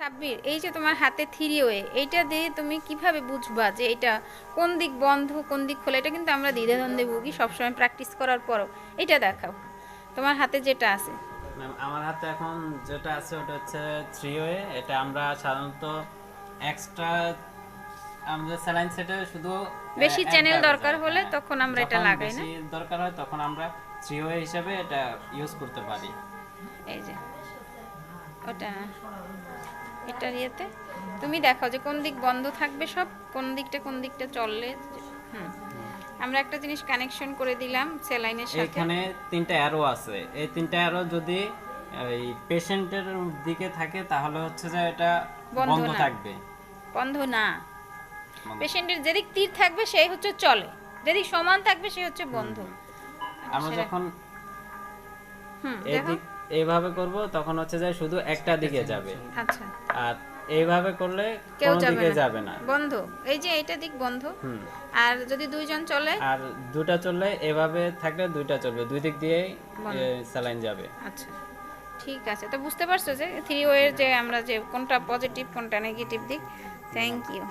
সাব্বির, এই যে তোমার হাতে থ্রি ওয়ে, এইটা দিয়ে তুমি কিভাবে বুঝবা যে এটা কোন দিক বন্ধ কোন দিক খোলা? এটা কিন্তু আমরা দ্বিধাদ্বন্দ্বে ভুগি সবসময় প্র্যাকটিস করার পরও। এটা দেখাও তোমার হাতে যেটা আছে। ম্যাম আমার হাতে এখন যেটা আছে ওটা হচ্ছে থ্রি ওয়ে। এটা আমরা সাধারণত এক্সট্রা আমাদের স্যালাইন সেটে শুধু বেশি চ্যানেল একবার দরকার যায়, হলে হ্যাঁ। তখন আমরা এটা যখন লাগাই না? বেশি দরকার হয় তখন আমরা থ্রি ওয়ে হিসেবে এটা ইউজ করতে পারি। এই যে ওটা এটার ইয়েতে তুমি দেখাও যে কোন দিক বন্ধ থাকবে, সব কোন দিকটা চললে। হুম, আমরা একটা জিনিস কানেকশন করে দিলাম সেলাইনের সাথে। এখানে তিনটা অ্যারো আছে, এই তিনটা অ্যারো যদি এই পেশেন্টের দিকে থাকে তাহলে হচ্ছে যে এটা বন্ধ না, থাকবে। বন্ধ না। বন্ধ। পেশেন্টের যেদিক তীর থাকবে সেই হচ্ছে চলে, যেদিক সমান থাকবে সেই হচ্ছে বন্ধ। আমরা সেটা- যখন দেখো। এদিক এইভাবে করব তখন হচ্ছে যে শুধু একটা দিকে যাবে, আচ্ছা, আর এইভাবে করলে কেউ কোনো দিকে যাবে না। বন্ধ। এই যে এইটা দিক বন্ধ। হুম। আর যদি দুইজন চলে, আর দুটা চললে এভাবে থাকলে দুইটা চলবে, দুই দিক দিয়েই বন্ধ। স্যালাইন যাবে। আচ্ছা, ঠিক আছে। তো বুঝতে পারছো যে থ্রি ওয়ের যে আমরা যে কোনটা পজিটিভ কোনটা নেগেটিভ দিক। Thank you.